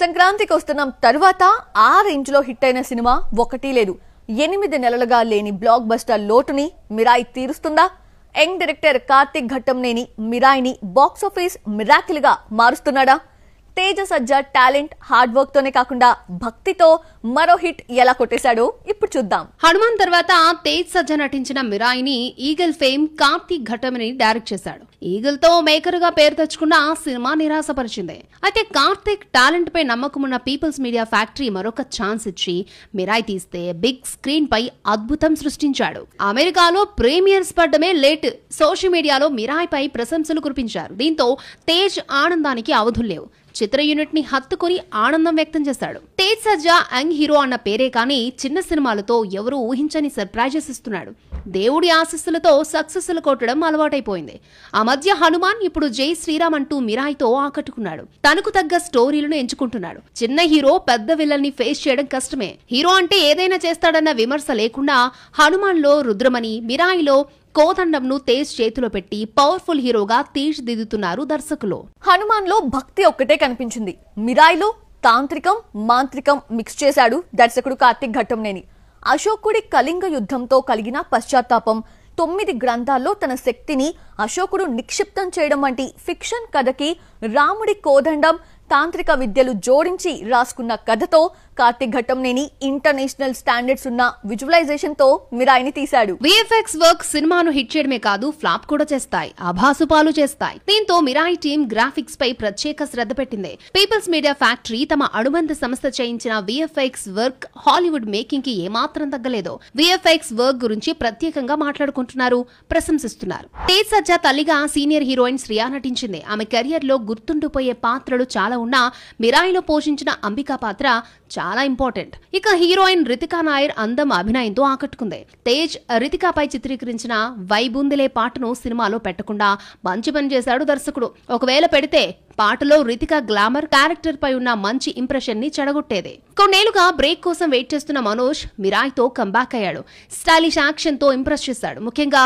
సంక్రాంతికి వస్తున్నాం తర్వాత ఆ రేంజ్ లో హిట్ అయిన సినిమా ఒకటి లేదు. 8 నెలలుగా లేని బ్లాక్ బస్టర్ లోటుని మిరాయి తీరుస్తుందా? యంగ్ డైరెక్టర్ కార్తిక్ ఘట్టంనేని మిరాయిని బాక్స్ ఆఫీస్ మిరాకిల్ గా మారుస్తున్నాడా? Teja Sajja talent hard work తోనే కాకుండా భక్తితో మరో హిట్ ఎలా కొట్టేశాడో ఇప్పుడు చూద్దాం. హనుమాన్ తర్వాత తేజ్ సజ్జా నటించిన మిరాయిని Eagle fame Karthik Ghattamaneni direct చేశాడు. ఈగల్ తో మేకర్ గా పేరు తెచ్చుకున్న ఆ సినిమా నిరాశపరిచింది. అయితే కార్తిక్ టాలెంట్ పై నమ్మకం ఉన్న పీపుల్స్ మీడియా ఫ్యాక్టరీ మరొక ఛాన్స్ ఇచ్చి మిరాయి తీస్తే బిగ్ స్క్రీన్ పై అద్భుతం సృష్టించాడు. అమెరికాలో ప్రీమియర్స్ పడ్డమే లేట్. సోషల్ మీడియాలో మిరాయి పై ప్రశంసలు కురిపించారు. దీంతో తేజ్ ఆనందానికి అవధుల్లేవు. చిత్ర యూనిట్ ని హత్తుకుని ఆనందం వ్యక్తం చేశాడు. తేజ్ సజ్జా యంగ్ హీరో అన్న పేరే కానీ చిన్న సినిమాలతో ఎవరూ ఊహించని సర్ప్రైజెస్ ఇస్తున్నాడు. దేవుడి ఆశీస్సులతో సక్సెస్లు కొట్టడం అలవాటైపోయింది. ఆ మధ్య హనుమాన్, ఇప్పుడు జై శ్రీరామ్ అంటూ మిరాయితో ఆకట్టుకున్నాడు. తనకు తగ్గ స్టోరీలను ఎంచుకుంటున్నాడు. చిన్న హీరో పెద్ద విలన్ని ఫేస్ చేయడం కష్టమే. హీరో అంటే ఏదైనా చేస్తాడన్న విమర్శ లేకుండా హనుమాన్ లో రుద్రమణి, మిరాయిలో కోదండంను తేజ్ చేతిలో పెట్టి పవర్ఫుల్ హీరోగా తీర్చిదిద్దుతున్నారు దర్శకులు. హనుమాన్ లో భక్తి ఒక్కటే కనిపించింది. మిరాయిలో తాంత్రికం మాంత్రికం మిక్స్ చేశాడు దర్శకుడు కార్తిక్ ఘట్టంనేని. అశోకుడి కళింగ యుద్ధంతో కలిగిన పశ్చాత్తాపం, 9 గ్రంథాల్లో తన శక్తిని అశోకుడు నిక్షిప్తం చేయడం వంటి ఫిక్షన్ కథకి రాముడి కోదండం తాంత్రిక విద్యలు జోడించి రాసుకున్న కథతో కార్తిక్ ఘట్టంనేని ఇంటర్నేషనల్ స్టాండర్డ్స్ ఉన్న విజువలైజేషన్ తో మిరాయిని తీశాడు. విఎఫ్ఎక్స్ వర్క్ సినిమాను హిట్ చేయడమే కాదు ఫ్లాప్ కూడా చేస్తాయి, ఆభాసుపాలు చేస్తాయి. దీంతో మిరాయి టీం గ్రాఫిక్స్ పై ప్రత్యేక శ్రద్ధ పెట్టింది. పీపుల్స్ మీడియా ఫ్యాక్టరీ తమ అనుబంధ సంస్థ చేయించిన విఎఫ్ఎక్స్ వర్క్ హాలీవుడ్ మేకింగ్ కి ఏమాత్రం తగ్గలేదు. విఎఫ్ఎక్స్ వర్క్ గురించి ప్రత్యేకంగా మాట్లాడుకుంటున్నారు, ప్రశంసిస్తున్నారు. తేజ్ సజ్జా తల్లిగా సీనియర్ హీరోయిన్ శ్రియా నటించింది. ఆమె కెరియర్ లో గుర్తుండిపోయే పాత్రలు చాలా ఉన్నా మిరాయిలో పోషించిన అంబికా పాత్ర చాలా ఇంపార్టెంట్. ఇక హీరోయిన్ రితికా నాయర్ అందం, అభినయంతో ఆకట్టుకుంది. తేజ్ రితికాపై చిత్రీకరించిన వైబుందిలే పాటను సినిమాలో పెట్టకుండా మంచి పని చేశాడు దర్శకుడు. ఒకవేళ పెడితే పాటలో రితికా గ్లామర్ క్యారెక్టర్ పై ఉన్న మంచి ఇంప్రెషన్ ని చెడగొట్టేది. కొన్నేళ్లుగా బ్రేక్ కోసం వెయిట్ చేస్తున్న మనోజ్ మిరాయితో కంబ్యాక్ అయ్యాడు. స్టైలిష్ యాక్షన్ తో ఇంప్రెస్ చేశాడు. ముఖ్యంగా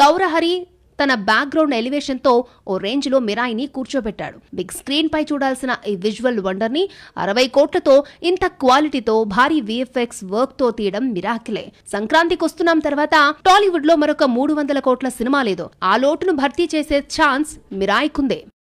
గౌరహరి తన బ్యాక్గ్రౌండ్ ఎలివేషన్ తో ఓ రేంజ్ లో మిరాయిని కూర్చోబెట్టాడు. బిగ్ స్క్రీన్ పై చూడాల్సిన ఈ విజువల్ వండర్ ని 60 కోట్లతో ఇంత క్వాలిటీతో భారీ విఎఫ్ఎక్స్ వర్క్ తో తీయడం మిరాకిలే. సంక్రాంతికి వస్తున్నాం తర్వాత టాలీవుడ్ లో మరొక 300 కోట్ల సినిమా లేదు. ఆ లోటును భర్తీ చేసే ఛాన్స్ మిరాయికుందే.